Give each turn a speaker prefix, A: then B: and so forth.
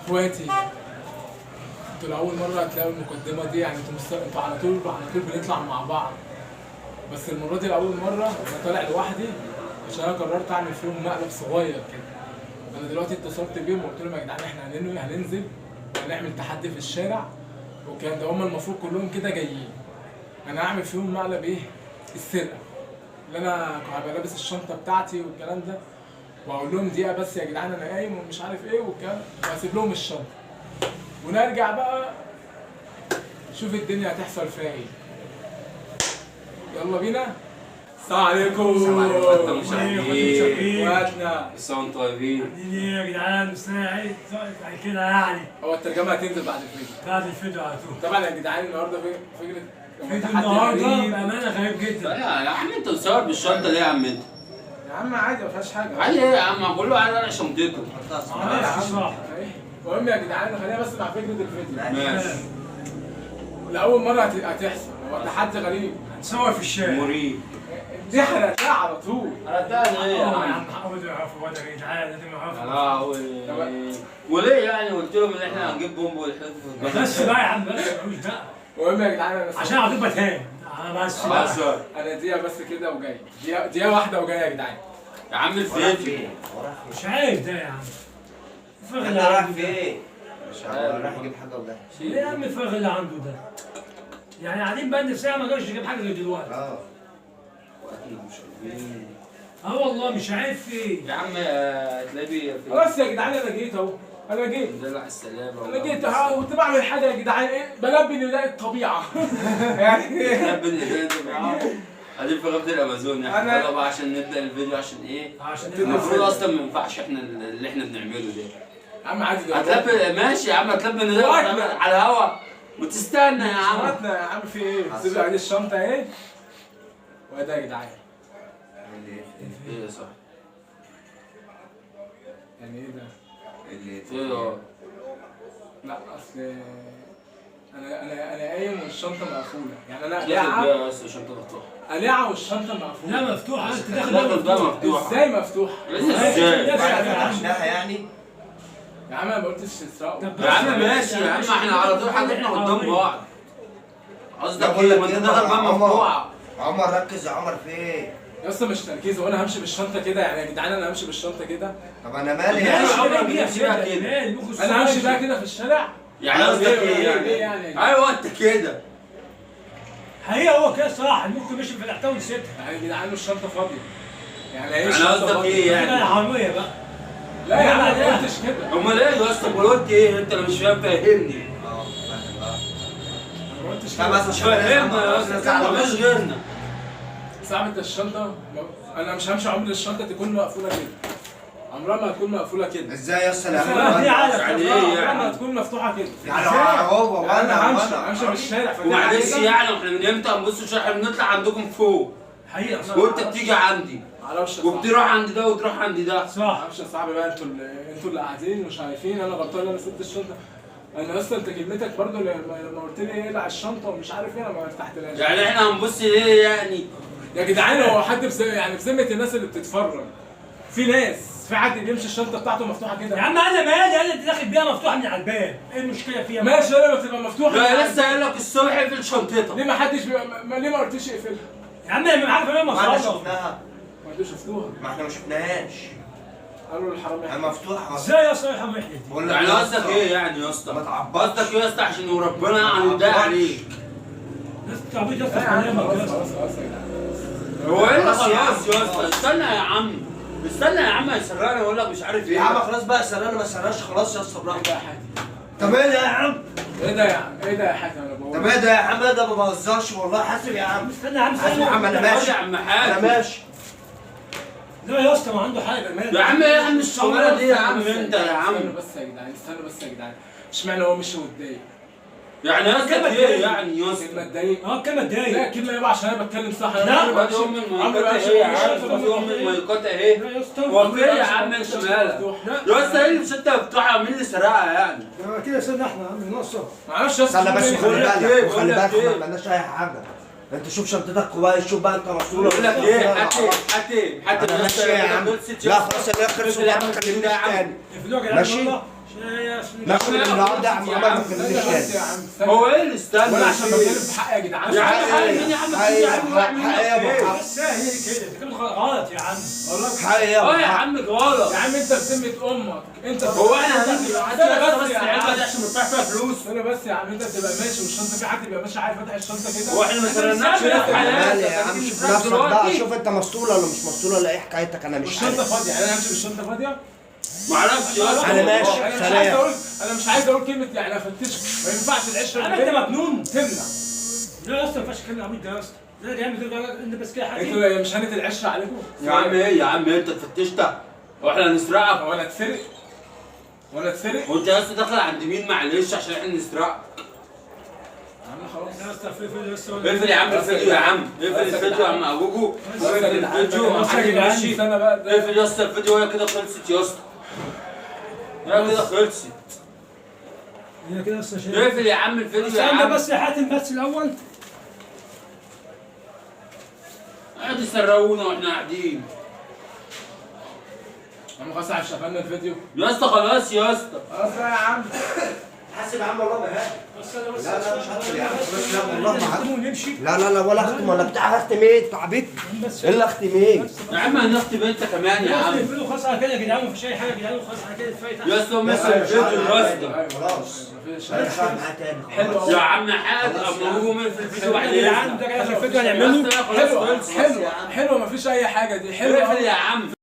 A: اخواتي، انتوا لاول مره هتلاقوا المقدمه دي، يعني انتوا على طول بنطلع مع بعض، بس المره دي لاول مره انا طالع لوحدي عشان انا قررت اعمل فيهم مقلب صغير كده. انا دلوقتي اتصلت بيهم وقلت لهم يا جدعان احنا هننزل وهنعمل تحدي في الشارع والكلام ده، هم المفروض كلهم كده جايين. انا هعمل فيهم مقلب ايه؟ السرقه، اللي انا هبقى لابس الشنطه بتاعتي والكلام ده، واقول لهم دقيقه بس يا جدعان انا قايم ومش عارف ايه والكلام، واسيب لهم الشنطه ونرجع بقى نشوف الدنيا هتحصل فيها ايه. يلا بينا. السلام عليكم.
B: السلام عليكم.
A: مشاهدين اخواتنا،
B: بس انتوا طيبين.
C: عاملين ايه يا جدعان؟ مستني عيد بعد كده يعني.
A: هو الترجمه هتنزل بعد الفيديو.
C: بعد الفيديو على طول.
A: طبعا يا جدعان النهارده فكره
C: فيديو
A: تحدي
C: النهارده
A: غريب.
C: بامانه غريب جدا.
B: يا عم انت بتصور بالشنطه ليه يا عم انت؟
A: يا عم عادي ما فيهاش حاجه.
B: عادي ايه يا عم؟ كله عايز انا شنطته.
C: معلش صح.
A: المهم يا جدعان خلينا بس مع فكره الفيديو.
B: ماشي.
A: لاول مره هتحصل، هو تحدي غريب.
C: هنصور في الشارع.
B: مريب.
A: دي حرقتها على طول.
B: ردها ايه يا
C: يا
B: عم؟
C: عم حاولوا يعرفوا ولا يا جدعان لازم
B: يا
C: يعرفوا.
B: لهوي. وليه يعني قلت لهم ان احنا هنجيب بومب والحفظ؟
C: بس بقى يا عم بس ملوش دقه.
A: المهم يا جدعان انا
C: عشان على طول بتهان. بس بقى.
B: بس
A: انا دقيقه بس كده وجاي، دقيقه واحده وجاي يا جدعان.
B: يا عم الفيديو.
C: مش عيب ده يا عم. الفرغ اللي
D: انا رايح
C: عنده ده.
D: فين؟ مش عارف رايح اجيب حاجه ولا
C: ليه يا عم الفرغ اللي عنده ده؟ يعني قاعدين بقى لنا ساعه ما جاش يجيب حاجه غير دلوقتي.
B: واحنا مش عارفين.
C: اه والله مش عارف ايه.
B: يا عم تلاقي
A: خلاص يا جدعان انا جيت اهو، انا جيت.
B: دلع السلامه.
A: انا جيت اهو كنت بعمل حاجه يا جدعان، ايه بلبي نداء الطبيعه. يعني
B: بحب النداء ده. قاعدين في غابة الامازون يا احنا
A: أنا-
B: يلا بقى عشان نبدا الفيديو عشان ايه؟
C: عشان
B: المفروض اصلا ما ينفعش احنا اللي احنا بنعمله ده.
A: يا عم عادي ده
B: هتلبي ماشي يا عم، هتلبي النداء على الهوا وتستنى يا عم.
A: اخواتنا يا عم في ايه؟ سيبوا عادي الشنطه اهي. وده يا جدعان
B: ايه يا صاحبي؟
A: يعني ايه ده؟
B: ايه يا
A: لا اصل انا قايم والشنطه مقفوله، يعني انا
B: داخل
A: قليعه
B: بيها بس عشان تفتح.
A: قليعه والشنطه
C: لا
A: مقفوله.
C: مفتوحه انت داخل
B: داخل بقى
C: مفتوح.
B: مفتوح.
A: ازاي مفتوحه؟
B: ازاي؟
D: فتحناها يعني؟
A: يا عم انا ما قلتش تسرقوا.
C: طب
B: يا عم ماشي يا عم، احنا على طول حاجتنا قدام بعض. قصدك ايه؟ ما انت داخل بقى مفتوحه.
D: عمر ركز يا عمر في ايه؟
A: يا اسطى مش تركيز، وانا همشي بالشنطه كده يعني يا جدعان؟ انا همشي بالشنطه كده؟
D: طب انا مالي
B: يا
D: يا
C: ماشي
B: عم،
C: بقى
B: عمرك
C: بيها
B: بتمشيها
C: كده.
B: كده.
C: ليه؟ المخ
A: انا همشي
C: الصغير.
A: بقى كده في الشارع؟
B: يعني قصدك ايه
A: ليه
B: يعني؟
A: يعني؟
B: ايوه انت كده.
C: حقيقة هو كده صح، المخ مشي في الحته ونسيتها.
A: يعني يا جدعان الشنطه فاضيه. يعني ايه
B: يعني
A: الشنطه
B: قصدك
A: فاضيه؟
B: ايه
C: كده
B: يعني؟
C: الحرامية بقى.
A: لا يا عم
C: لا،
A: انا
C: لا.
A: ما قلتش كده.
B: امال ايه يا اسطى؟ قلت ايه؟ انت اللي مش فاهم فهمني.
A: انا ما قلتش
D: لا
A: كده.
D: بس
B: مش فاهمنا يا اسطى، مفيش غيرنا.
A: صاحبة الشنطه انا مش همشي عمري الشنطه تكون مقفوله كده. عمرها ما هتكون مقفوله كده.
D: ازاي يا اسطى
C: دي
D: يا
C: عالم.
B: يعني ايه
A: عمرها ما
B: يعني؟
A: هتكون مفتوحه كده.
D: يعني هو
A: انا
D: وانا
A: همشي بالشارع
B: ومعلش يعني احنا من امتى هنبص احنا بنطلع عندكم فوق
C: حقيقة
B: وانت بتيجي عندي
A: معرفش يا
B: وبتروح عند ده وتروح عند ده.
C: صح.
A: معرفش يا صاحبي بقى، انتوا اللي قاعدين مش عارفين انا غلطان ان انا سبت الشنطه. انا اصلا انت كلمتك برضه لما قلت لي اقلع الشنطه ومش عارف ايه انا ما فتحتلهاش.
B: يعني احنا هنبص ليه يعني؟
A: يا جدعان هو حد يعني بذمه الناس اللي بتتفرج، في ناس في حد بيمشي الشنطه بتاعته مفتوحه كده؟
C: يا عم انا مالي، انا انت داخل بيها مفتوحة من على الباب، ايه المشكلة فيها؟
A: ماشي لما بتبقى مفتوحه.
B: لا لسه قايل لك الصبح اقفل شنطتك.
A: ليه ما حدش ليه ما قلتش اقفلها؟
C: يا عم انا عارف انا
D: ما احنا
C: مفتوحة.
D: شفناها،
A: ما انتوا شفتوها.
D: ما احنا ما شفناهاش.
A: قالوا للحرامية
D: انا مفتوحه
C: ازاي يا اسطى يا حمو يحيى؟
D: بقول لك
B: يعني
D: يا
B: قصدك
D: اسطى،
B: ايه يعني يا اسطى؟
D: ما تعبطش.
B: قصدك ايه يا اسطى عشان وربنا يعني ده عليك؟
C: ناس تعبيط يا اسطى
A: لا يا عم
C: كلامك يا
A: خلاص
C: اسطى.
A: خلاص يا جدعان.
B: هو ايه اللي
D: خلاص يا
B: خلاص يا
D: عم،
B: اسطى؟
D: خلاص.
B: استنى يا عم، استنى يا عم يسرقني ويقول لك مش عارف
D: يا عم
B: ايه.
D: خلاص بقى سرقنا ما سرقناش خلاص يا اسطى
A: ايه
D: براحتك.
A: ده يا حاتم؟
D: طب ايه ده يا عم؟
A: ايه ده يا عم؟ ايه ده يا حاتم؟ انا بقول
D: طب ايه ده يا عم؟ ده ما بهزرش والله. حاسب يا عم،
C: استنى يا عم
D: حاسب يا عم، انا ماشي.
B: يا عم
D: انا
B: حاج.
D: ماشي.
C: لا يا اسطى ما عنده حاجة مالك.
B: يا عم ايه يا عم الشغلانه دي يا عم
A: استنوا
B: انت يا عم؟
A: استنوا بس يا جدعان، استنوا بس يا جدعان. اشمعنى هو مشي واتضايق؟
B: يعني قصدك ايه يعني يا اسطى؟
A: كلمة اتضايق؟
C: اه كلمة
A: لا
C: اتضايق.
A: كلمة يابا عشان انا بتكلم صح.
C: لا،
B: خد ام المايكات اهي يا عم، خد ام المايكات اهي.
C: لا يا اسطى.
B: هو في ايه يا عم انت مالك؟ يا اسطى ايه اللي مش انت بتوعها مين اللي سرقها يعني؟
C: ده كده استنى احنا يا عم نقصر.
A: معرفش يا اسطى.
D: استنى بس
B: بقول
D: وخلي
B: لك
D: بالك
B: ايه،
D: وخلي
B: بقول لك
D: بالك
B: ايه.
D: ما عملناش اي حاجه. انت شوف شنطتك كويس، شوف بقى انت مسؤول
B: بقول لك ايه، حاتم
D: انا ماشي يا عم. لا خلاص انا خلص يا عم، ما تكلمنيش تاني.
C: اقفلوها يا جدعان
D: ماشي.
C: والله.
D: ناكل النهارده يا عم عمر ما كلمنيش تاني.
B: هو ايه اللي استنى؟
A: ولا عشان بتكلم في حق يا جدعان.
B: يا عم حق مين يا عم؟
D: حقيقي
B: يا عم واعمل
D: يا ابو
B: ايه؟
D: حق.
C: بس هي كده انت كده غلط يا عم.
D: حقيقي يا ابو
B: اه يا
D: حق.
B: عم غلط.
A: يا عم انت بسمة امك انت
B: هو احنا هنيجي
A: استنى
B: بس
A: يا
B: العلبه
A: عم.
B: دي عشان ندفع فيها فلوس.
A: استنى بس يا عم، انت تبقى ماشي والشنطه في حد يبقى ماشي عارف فاتح الشنطه كده.
B: هو احنا ما سرقناش
A: أنا
D: مالي يا عم، شوف نفسك بقى، شوف انت مسطول ولا مش مسطول ولا ايه حكايتك، انا مش
A: والشنطه
D: عارف.
A: فاضيه، يعني انا همشي بالشنطه فاضيه.
B: معرفش يا اسطى.
D: أنا ماشي.
A: انا مش
D: سلام.
A: عايز اقول، انا مش عايز اقول كلمه يعني افتش، ما ينفعش العشره
C: يا عم انت مجنون.
A: تمنع.
C: لا يا اسطى ما ينفعش تكلم عبيط ده يا اسطى. لا يا عم ترجع انت بس كده حاجه.
A: انتوا مش هنت العشره عليكم؟
B: يا عم ايه يا عم انت اتفتشت؟ واحنا هنسرقك؟
A: ولا تسرق ولا تسرق
B: وانت يا اسطى داخل عند مين معلش عشان احنا نسرقك؟
A: يا عم خلاص.
C: يا اسطى فلفل يا اسطى.
B: اقفل يا عم الفيديو يا عم، اقفل الفيديو يا عم ابوكو. اقفل الفيديو
A: بص يا جدعان،
B: ماشي.
A: استنى بقى ده.
B: اقفل يا اسطى الفيديو وهي كده خلصت يا اسطى. هي كده خلصت.
C: هي كده يا اسطى شايف.
B: اقفل يا عم الفيديو يا
C: استنى
B: عم.
C: بس يا حاتم بس الاول.
B: قاعد يسرقونا واحنا قاعدين.
A: يا عم خلاص عشان شغلنا الفيديو.
B: يا اسطى خلاص يا اسطى.
A: خلاص بقى يا عم.
D: حاسب يا عم والله ما هادي.
C: بس انا بس
D: لا لا مش هدخل يا عم، بس لا والله ما هدخل.
C: ونمشي.
D: لا لا لا ولا اختم ولا بتاع، اختم ايه؟ انت عبيط؟
C: بس
D: الا اختم ايه؟
B: يا عم هنختم انت كمان يا عم.
C: الفيديو خلاص على كده يا جدعان، مفيش اي حاجه يا جدعان، خلاص على كده كفايه.
B: يا اسطى مسك الفيديو يا اسطى.
D: خلاص
A: مفيش.
D: انا مش هقعد معاه تاني
A: حلو
D: خلاص.
B: يا عم حاج اما هو من في الفيديو
C: يا
B: بعدين.
C: جدعان ده كده في الفيديو هنعمله.
B: خلاص
A: حلو
B: خلص.
A: حلو حلو، مفيش اي حاجه دي حلوه.
B: اقفل يا عم.